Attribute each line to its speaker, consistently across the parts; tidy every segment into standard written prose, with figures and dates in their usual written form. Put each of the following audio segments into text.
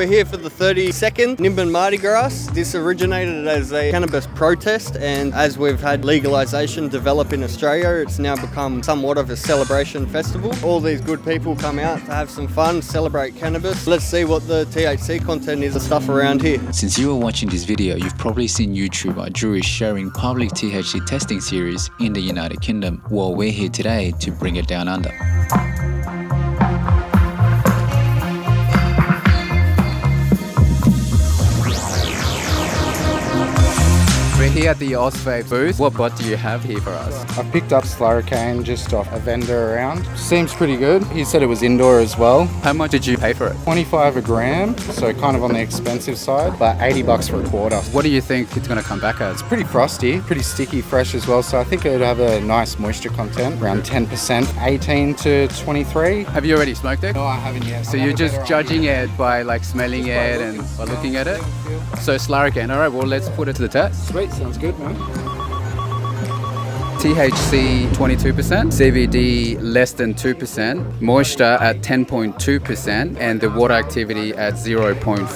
Speaker 1: We're here for the 32nd Nimbin MardiGrass. This originated as a cannabis protest, and as we've had legalisation develop in Australia, it's now become somewhat of a celebration festival. All these good people come out to have some fun, celebrate cannabis. Let's see what the THC content is, the stuff around here.
Speaker 2: Since you are watching this video, you've probably seen YouTuber DrewIsSharing public THC testing series in the United Kingdom. Well, we're here today to bring it down under. We're here at the Vape booth. What bud do you have here for us?
Speaker 3: I picked up Slurricane just off a vendor around. Seems pretty good. He said it was indoor as well.
Speaker 2: How much did you pay for it?
Speaker 3: 25 a gram, so kind of on the expensive side, but 80 bucks for a quarter.
Speaker 2: What do you think it's going to come back as?
Speaker 3: Pretty frosty, pretty sticky, fresh as well, so I think it would have a nice moisture content, around 10%, 18 to 23.
Speaker 2: Have you already smoked it?
Speaker 3: No, I haven't yet.
Speaker 2: So you're just judging it by like smelling it and by looking at it? So Slurricane, all right, well let's put it to the test.
Speaker 3: Sweet, sounds good, man.
Speaker 2: THC 22%, CBD less than 2%, moisture at 10.2%, and the water activity at 0.4.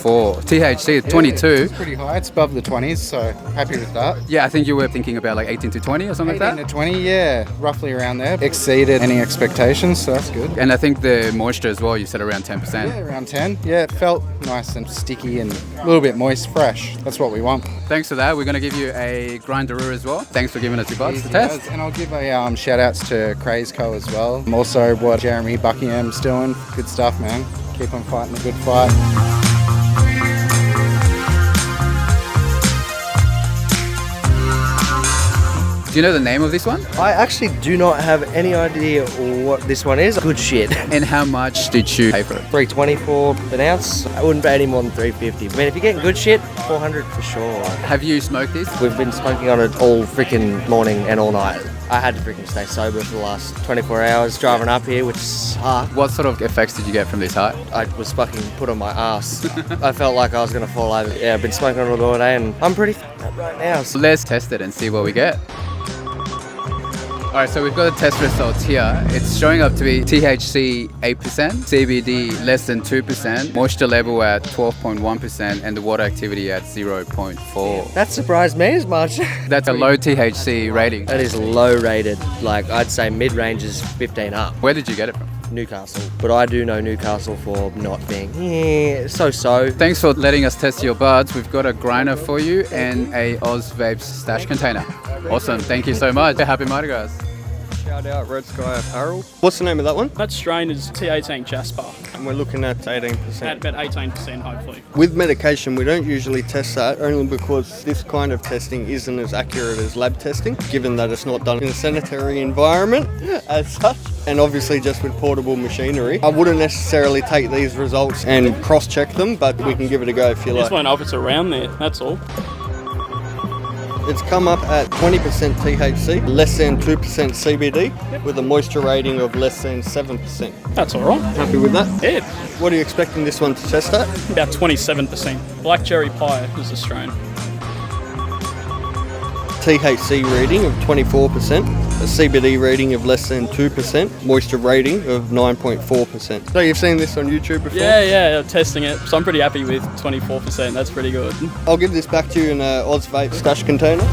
Speaker 2: THC 22.
Speaker 3: It's pretty high, it's above the 20s, so happy with that.
Speaker 2: Yeah, I think you were thinking about like 18 to 20 or something like that?
Speaker 3: 18 to 20, yeah, roughly around there. Exceeded any expectations, so that's good.
Speaker 2: And I think the moisture as well, you said around 10%.
Speaker 3: Yeah, around 10. Yeah, it felt nice and sticky and a little bit moist, fresh. That's what we want.
Speaker 2: Thanks for that. We're going to give you a grinderoo as well. Thanks for giving us your buds to test.
Speaker 3: And I'll give a shout outs to Craze as well. Also what Jeremy Buckingham's doing. Good stuff, man. Keep on fighting a good fight.
Speaker 2: Do you know the name of this one?
Speaker 4: I actually do not have any idea what this one is. Good shit.
Speaker 2: And how much did you pay for it?
Speaker 4: $3.20 for an ounce. I wouldn't pay any more than $3.50. I mean, if you're getting good shit, $400 for sure.
Speaker 2: Have you smoked this?
Speaker 4: We've been smoking on it all freaking morning and all night. I had to freaking stay sober for the last 24 hours driving up here, which sucked.
Speaker 2: What sort of effects did you get from this high?
Speaker 4: I was fucking put on my ass. I felt like I was going to fall over. Yeah, I've been smoking on it all day and I'm pretty fucked up right now.
Speaker 2: So let's test it and see what we get. Alright, so we've got the test results here. It's showing up to be THC 8%, CBD less than 2%, moisture level at 12.1%, and the water activity at 0.4.
Speaker 4: That surprised me as much.
Speaker 2: That's a low THC rating.
Speaker 4: That is low rated. Like, I'd say mid-range is 15 up.
Speaker 2: Where did you get it from?
Speaker 4: Newcastle. But I do know Newcastle for not being so-so.
Speaker 2: Thanks for letting us test your buds. We've got a grinder for you and a Vapes stash container. Awesome. Thank you so much. Happy Mardi Gras.
Speaker 1: Shout out Red Sky Apparel. What's the name of that one?
Speaker 5: That strain is T18 Jasper.
Speaker 1: And we're looking at 18%.
Speaker 5: At about 18% hopefully.
Speaker 1: With medication, we don't usually test that, only because this kind of testing isn't as accurate as lab testing, given that it's not done in a sanitary environment as such, and obviously just with portable machinery. I wouldn't necessarily take these results and cross-check them, but we can give it a go if you like.
Speaker 5: Just want to know if it's around there, that's all.
Speaker 1: It's come up at 20% THC, less than 2% CBD, with a moisture rating of less than 7%.
Speaker 5: That's all right.
Speaker 1: Happy with that?
Speaker 5: Yeah.
Speaker 1: What are you expecting this one to test at?
Speaker 5: About 27%. Black cherry pie is the strain.
Speaker 1: THC reading of 24%, a CBD reading of less than 2%, moisture rating of 9.4%. So you've seen this on YouTube before?
Speaker 5: Yeah, I'm testing it. So I'm pretty happy with 24%. That's pretty good.
Speaker 1: I'll give this back to you in a Vape stash container.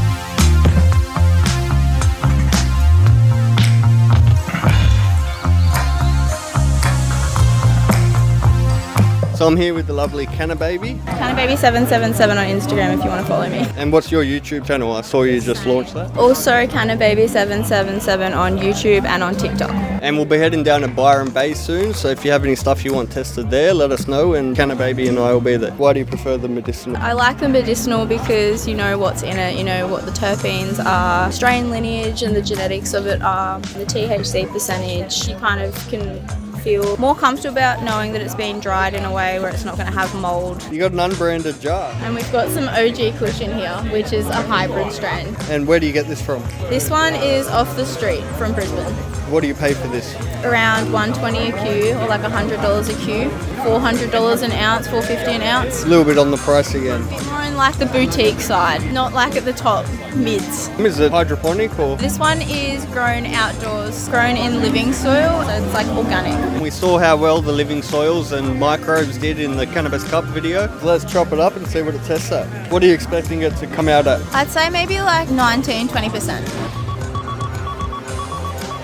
Speaker 1: So I'm here with the lovely Cannabis.
Speaker 6: Cannabis777 on Instagram if you want to follow me.
Speaker 1: And what's your YouTube channel? I saw you just launched that.
Speaker 6: Also Cannabis777 on YouTube and on TikTok.
Speaker 1: And we'll be heading down to Byron Bay soon, so if you have any stuff you want tested there, let us know, and Cannabis and I will be there. Why do you prefer the medicinal?
Speaker 6: I like the medicinal because you know what's in it, you know what the terpenes are, strain lineage and the genetics of it are, the THC percentage. You kind of can feel more comfortable about knowing that it's been dried in a way where it's not going to have mold.
Speaker 1: You got an unbranded jar.
Speaker 6: And we've got some OG Kush in here, which is a hybrid strain.
Speaker 1: And where do you get this from?
Speaker 6: This one is off the street from Brisbane.
Speaker 1: What do you pay for this?
Speaker 6: Around $120 a cue, or like $100 a cue. $400 an ounce, $450 an ounce.
Speaker 1: A little bit on the price again.
Speaker 6: A bit more on in like the boutique side, not like at the top mids.
Speaker 1: Is it hydroponic or?
Speaker 6: This one is grown outdoors, grown in living soil, so it's like organic.
Speaker 1: We saw how well the living soils and microbes did in the Cannabis Cup video. Let's chop it up and see what it tests at. What are you expecting it to come out at?
Speaker 6: I'd say maybe like 19-20%.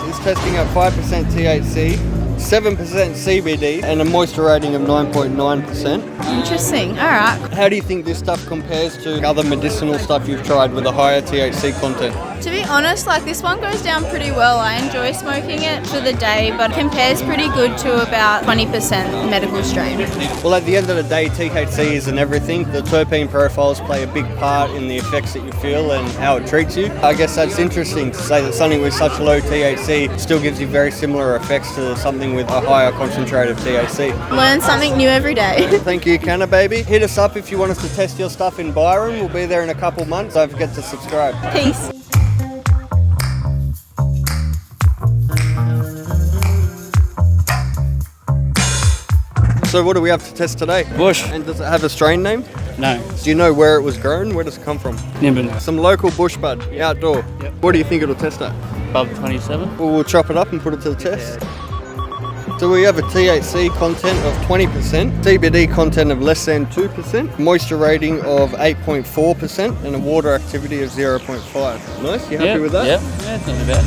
Speaker 1: It's testing at 5% THC, 7% CBD, and a moisture rating of 9.9%.
Speaker 6: Interesting, alright.
Speaker 1: How do you think this stuff compares to other medicinal stuff you've tried with a higher THC content?
Speaker 6: To be honest, like this one goes down pretty well. I enjoy smoking it for the day, but compares pretty good to about 20% medical strain.
Speaker 1: Well, at the end of the day, THC isn't everything. The terpene profiles play a big part in the effects that you feel and how it treats you. I guess that's interesting to say that something with such low THC still gives you very similar effects to something with a higher concentrate of THC.
Speaker 6: Learn something new every day.
Speaker 1: Thank you, Canna Baby. Hit us up if you want us to test your stuff in Byron. We'll be there in a couple months. Don't forget to subscribe.
Speaker 6: Peace.
Speaker 1: So what do we have to test today?
Speaker 5: Bush.
Speaker 1: And does it have a strain name?
Speaker 5: No.
Speaker 1: Do you know where it was grown? Where does it come from?
Speaker 5: Nimbin.
Speaker 1: Some local bush bud, outdoor.
Speaker 5: Yep.
Speaker 1: What do you think it'll test at?
Speaker 5: Above 27.
Speaker 1: Well, we'll chop it up and put it to the test. So we have a THC content of 20%, CBD content of less than 2%, moisture rating of 8.4%, and a water activity of 0.5. Nice, you happy with that?
Speaker 5: Yep. Yeah, it's not too bad.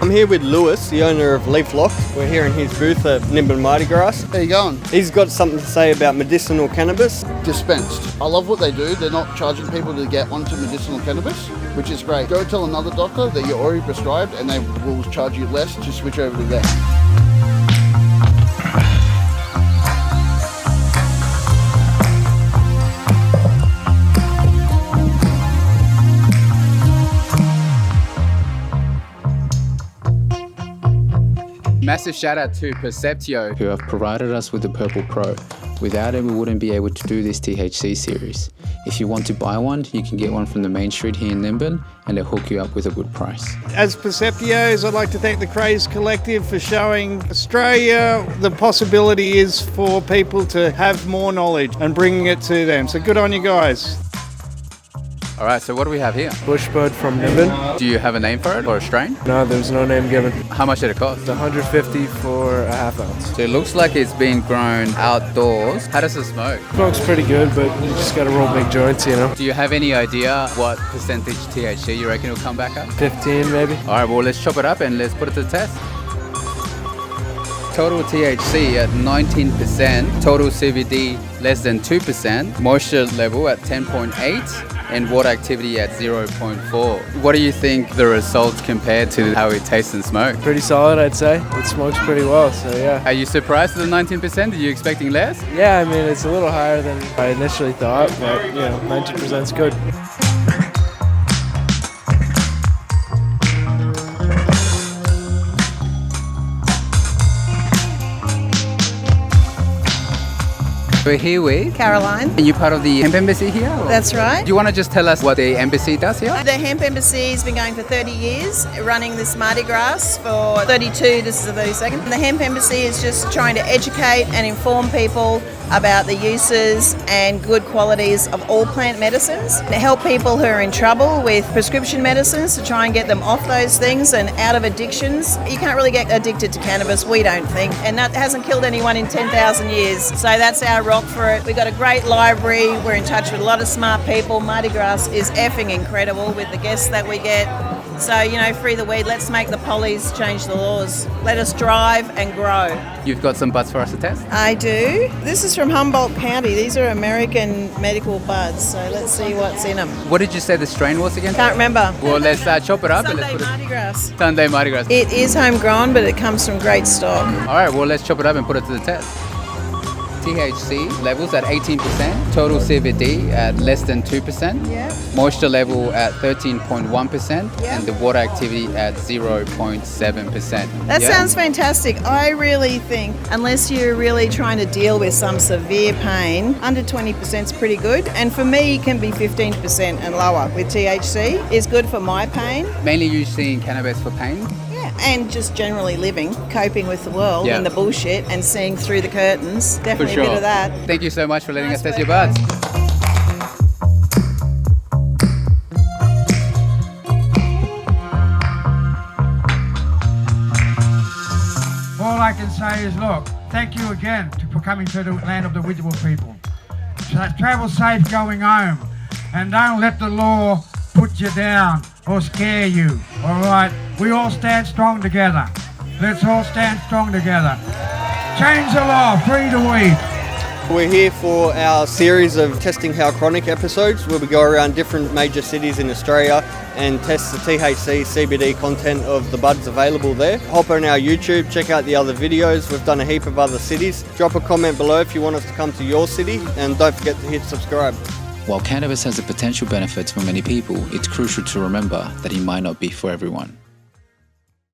Speaker 1: I'm here with Lewis, the owner of Leaf Lock. We're here in his booth at Nimbin MardiGrass.
Speaker 7: How you going?
Speaker 1: He's got something to say about medicinal cannabis.
Speaker 7: Dispensed. I love what they do. They're not charging people to get onto medicinal cannabis, which is great. Go tell another doctor that you're already prescribed and they will charge you less to switch over to them.
Speaker 2: Massive shout out to Perceptio, who have provided us with the Purple Pro. Without it, we wouldn't be able to do this THC series. If you want to buy one, you can get one from the main street here in Nimbin, and they'll hook you up with a good price.
Speaker 8: As Perceptios, I'd like to thank the Craze Collective for showing Australia the possibility is for people to have more knowledge and bringing it to them. So good on you guys.
Speaker 2: All right, so what do we have here?
Speaker 9: Bushbud from Nimbin.
Speaker 2: Do you have a name for it or a strain?
Speaker 9: No, there's no name given.
Speaker 2: How much did it cost?
Speaker 9: It's 150 for a half ounce.
Speaker 2: So it looks like it's been grown outdoors. How does it smoke?
Speaker 9: Smoke's pretty good, but you just gotta roll big joints, you know.
Speaker 2: Do you have any idea what percentage THC you reckon it'll come back at?
Speaker 9: 15 maybe.
Speaker 2: All right, well, let's chop it up and let's put it to the test. Total THC at 19%, total CBD less than 2%, moisture level at 10.8, and water activity at 0.4. What do you think the results compared to how it tastes and smokes?
Speaker 9: Pretty solid, I'd say. It smokes pretty well, so yeah.
Speaker 2: Are you surprised at the 19%? Are you expecting less?
Speaker 9: Yeah, I mean, it's a little higher than I initially thought, but, you know, 19% is good.
Speaker 2: We're here with
Speaker 10: Caroline.
Speaker 2: Are you part of the Hemp Embassy here? Or?
Speaker 10: That's right.
Speaker 2: Do you want to just tell us what the embassy does here?
Speaker 10: The Hemp Embassy has been going for 30 years, running this Mardi Gras for 32, this is the 32nd. The Hemp Embassy is just trying to educate and inform people about the uses and good qualities of all plant medicines, to help people who are in trouble with prescription medicines to try and get them off those things and out of addictions. You can't really get addicted to cannabis, we don't think, and that hasn't killed anyone in 10,000 years. So that's our rock for it. We've got a great library, we're in touch with a lot of smart people. Mardi Gras is effing incredible with the guests that we get. So, you know, free the weed, let's make the pollies change the laws. Let us drive and grow.
Speaker 2: You've got some buds for us to test?
Speaker 10: I do. This is from Humboldt County. These are American medical buds, so let's see what's in them.
Speaker 2: What did you say the strain was again?
Speaker 10: Can't remember.
Speaker 2: Well, let's chop it up and let's
Speaker 10: Sunday
Speaker 2: put
Speaker 10: Mardi Gras.
Speaker 2: Sunday Mardi Gras.
Speaker 10: It is homegrown, but it comes from great stock.
Speaker 2: All right, well, let's chop it up and put it to the test. THC levels at 18%, total CBD at less than 2%, moisture level at 13.1%, and the water activity at 0.7%.
Speaker 10: That sounds fantastic. I really think, unless you're really trying to deal with some severe pain, under 20% is pretty good. And for me, it can be 15% and lower with THC. Is good for my pain.
Speaker 2: Mainly using cannabis for pain?
Speaker 10: Yeah, Yeah, and just generally living, coping with the world
Speaker 2: Yeah.
Speaker 10: and the bullshit and seeing through the curtains.
Speaker 2: For
Speaker 10: Definitely
Speaker 2: sure.
Speaker 10: a bit of that.
Speaker 2: Thank you so much for letting
Speaker 10: Nice
Speaker 2: us test
Speaker 10: work,
Speaker 2: your buds.
Speaker 11: All I can say is, look, thank you again for coming to the land of the Widgeable people. So travel safe going home, and don't let the law put you down or scare you, all right? We all stand strong together. Let's all stand strong together. Change the law, free to weed.
Speaker 1: We're here for our series of Testing How Chronic episodes, where we go around different major cities in Australia and test the THC, CBD content of the buds available there. Hop on our YouTube, check out the other videos. We've done a heap of other cities. Drop a comment below if you want us to come to your city, and don't forget to hit subscribe.
Speaker 12: While cannabis has the potential benefits for many people, it's crucial to remember that it might not be for everyone.